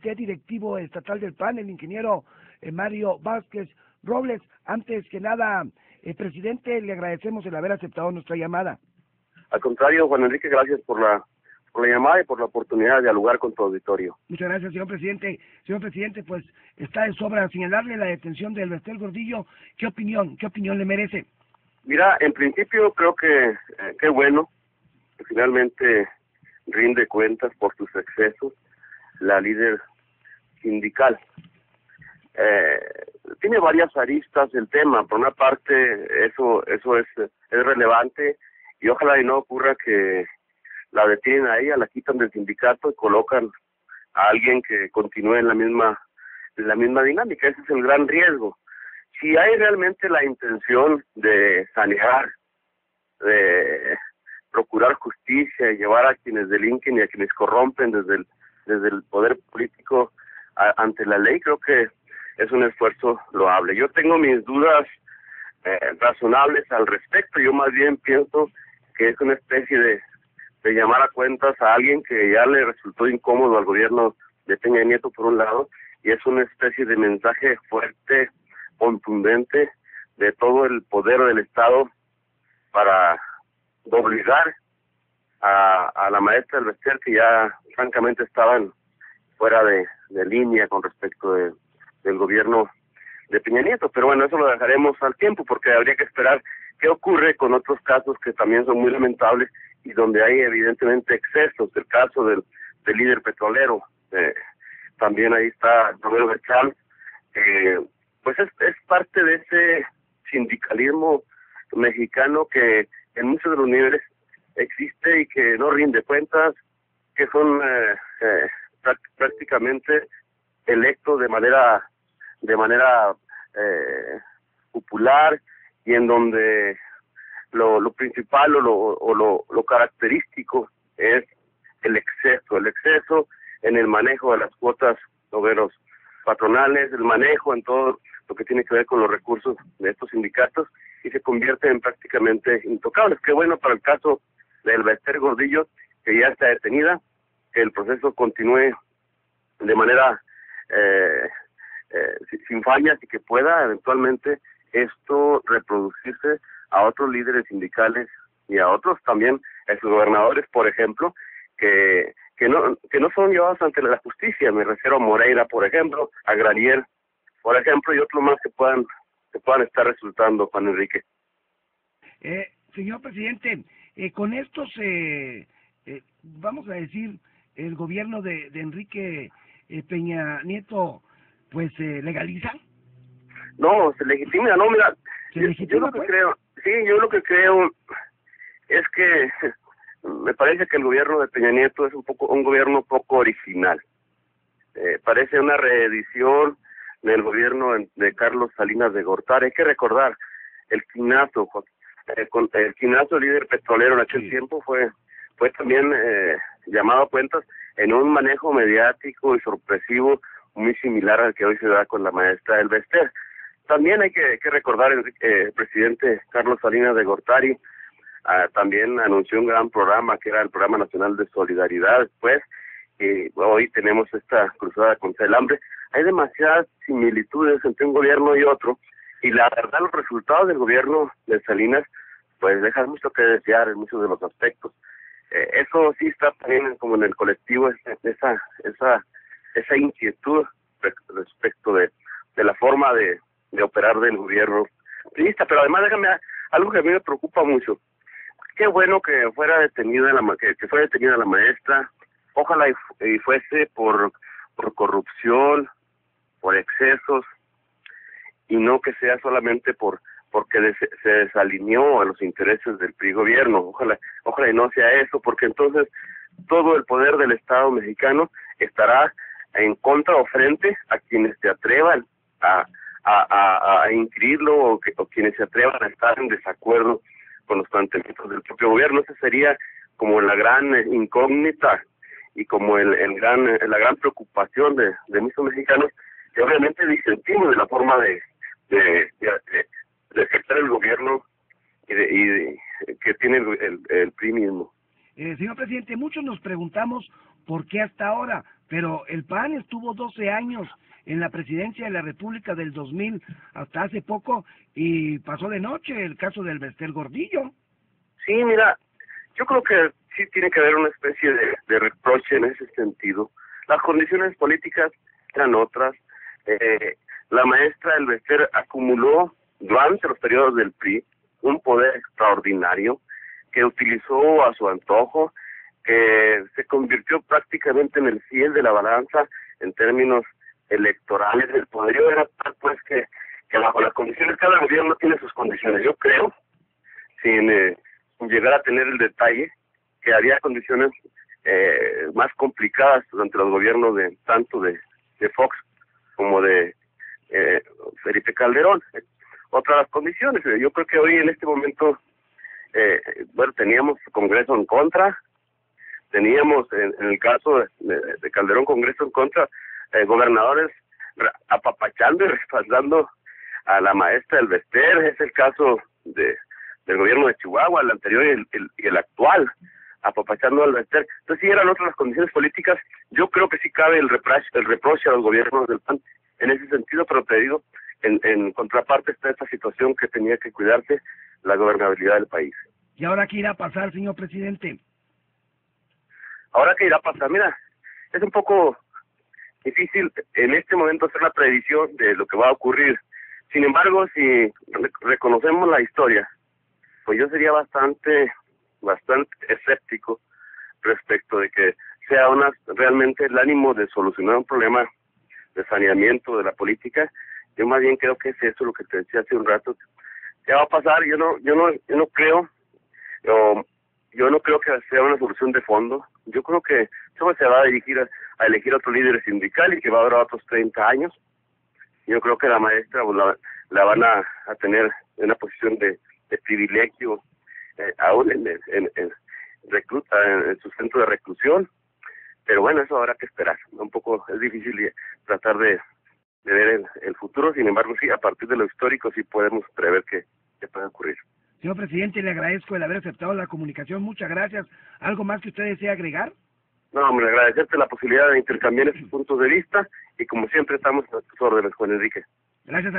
comité directivo estatal del PAN, el ingeniero Mario Vázquez Robles. Antes que nada, presidente, le agradecemos el haber aceptado nuestra llamada. Al contrario, Juan Enrique, gracias por la llamada y por la oportunidad de dialogar con tu auditorio. Muchas gracias, señor presidente. Señor presidente, pues está de sobra señalarle la detención de Elbester Gordillo. ¿Qué opinión le merece? Mira, en principio creo que qué bueno que finalmente rinde cuentas por sus excesos la líder sindical. Tiene varias aristas el tema. Por una parte, eso es relevante y ojalá y no ocurra que la detienen a ella, la quitan del sindicato y colocan a alguien que continúe en la misma dinámica. Ese es el gran riesgo. Si hay realmente la intención de sanear, de procurar justicia y llevar a quienes delinquen y a quienes corrompen desde el poder político ante la ley, creo que es un esfuerzo loable. Yo tengo mis dudas razonables al respecto. Yo más bien pienso que es una especie de llamar a cuentas a alguien que ya le resultó incómodo al gobierno de Peña Nieto por un lado, y es una especie de mensaje fuerte, contundente de todo el poder del Estado para obligar a la maestra Elbester, que ya francamente estaban fuera de línea con respecto del gobierno de Peña Nieto. Pero bueno, eso lo dejaremos al tiempo, porque habría que esperar qué ocurre con otros casos que también son muy lamentables y donde hay evidentemente excesos. El caso del líder petrolero, también ahí está Romero Berchán, pues es parte de ese sindicalismo mexicano que en muchos de los niveles existe y que no rinde cuentas, que son prácticamente electos de manera popular, y en donde lo principal o lo característico es el exceso en el manejo de las cuotas obreros patronales, el manejo en todo lo que tiene que ver con los recursos de estos sindicatos, y se convierten en prácticamente intocables. Qué bueno para el caso de Elbester Gordillo, que ya está detenida, que el proceso continúe de manera sin fallas y que pueda eventualmente esto reproducirse a otros líderes sindicales y a otros también exgobernadores, por ejemplo, que no son llevados ante la justicia. Me refiero a Moreira, por ejemplo, a Granier, por ejemplo, y otros más que puedan estar resultando, Juan Enrique. Señor presidente, con estos, vamos a decir, el gobierno de Enrique Peña Nieto, pues, ¿legaliza? No, se legitima, no, mira, yo lo que creo es que me parece que el gobierno de Peña Nieto es un gobierno poco original. Parece una reedición del gobierno de Carlos Salinas de Gortari. Hay que recordar, el Quinazo, líder petrolero en aquel tiempo, fue también llamado a cuentas en un manejo mediático y sorpresivo muy similar al que hoy se da con la maestra Elbester. También hay que recordar, el presidente Carlos Salinas de Gortari también anunció un gran programa, que era el Programa Nacional de Solidaridad. Después, hoy tenemos esta cruzada contra el hambre. Hay demasiadas similitudes entre un gobierno y otro, y la verdad los resultados del gobierno de Salinas pues dejan mucho que desear en muchos de los aspectos. Eso sí está también como en el colectivo, esa inquietud respecto de la forma de operar del gobierno priista. Pero además, déjame algo que a mí me preocupa mucho. Qué bueno que fuera detenida que fuera detenida la maestra. Ojalá y fuese por corrupción, por excesos, y no que sea solamente porque se desalineó a los intereses del PRI gobierno. Ojalá y no sea eso, porque entonces todo el poder del Estado mexicano estará en contra o frente a quienes se atrevan a inquirirlo o quienes se atrevan a estar en desacuerdo con los planteamientos del propio gobierno. Esa sería como la gran incógnita y como la gran preocupación de muchos mexicanos, que obviamente disentimos de la forma de ejercer el gobierno y que tiene el PRI mismo. Señor presidente, muchos nos preguntamos por qué hasta ahora, pero el PAN estuvo 12 años en la presidencia de la República del 2000 hasta hace poco y pasó de noche el caso del Bester Gordillo. Sí, mira, yo creo que sí tiene que haber una especie de reproche en ese sentido. Las condiciones políticas eran otras. La maestra del Bester acumuló durante los periodos del PRI un poder extraordinario que utilizó a su antojo, que se convirtió prácticamente en el fiel de la balanza en términos electorales. El poderío era tal pues que bajo las condiciones, cada gobierno tiene sus condiciones. Yo creo, sin llegar a tener el detalle, que había condiciones más complicadas durante los gobiernos de tanto de Fox como de Felipe Calderón. Otras las condiciones, yo creo que hoy en este momento, bueno, teníamos Congreso en contra, teníamos en el caso de Calderón Congreso en contra, gobernadores apapachando y respaldando a la maestra del Bester. Es el caso del gobierno de Chihuahua, el anterior y el actual, apapachando al Bester. Entonces sí eran otras las condiciones políticas. Yo creo que sí cabe el reproche a los gobiernos del PAN en ese sentido, pero te digo, en contraparte está esta situación que tenía que cuidarse la gobernabilidad del país. ¿Y ahora qué irá a pasar, señor presidente? Ahora qué irá a pasar, mira, es un poco difícil en este momento hacer la previsión de lo que va a ocurrir. Sin embargo, si reconocemos la historia, pues yo sería bastante escéptico respecto de que sea realmente el ánimo de solucionar un problema de saneamiento de la política. Yo más bien creo que es eso lo que te decía hace un rato. ¿Qué va a pasar? Yo no creo que sea una solución de fondo. Yo creo que se va a dirigir a elegir otro líder sindical y que va a durar otros 30 años. Yo creo que la maestra pues, la van a tener en una posición de privilegio, aún en su centro de reclusión. Pero bueno, eso habrá que esperar. Un poco es difícil tratar de ver el futuro. Sin embargo, sí, a partir de lo histórico sí podemos prever qué puede ocurrir. Señor presidente, le agradezco el haber aceptado la comunicación. Muchas gracias. ¿Algo más que usted desea agregar? No, hombre, agradecerte la posibilidad de intercambiar estos puntos de vista y como siempre estamos a tus órdenes, Juan Enrique. Gracias.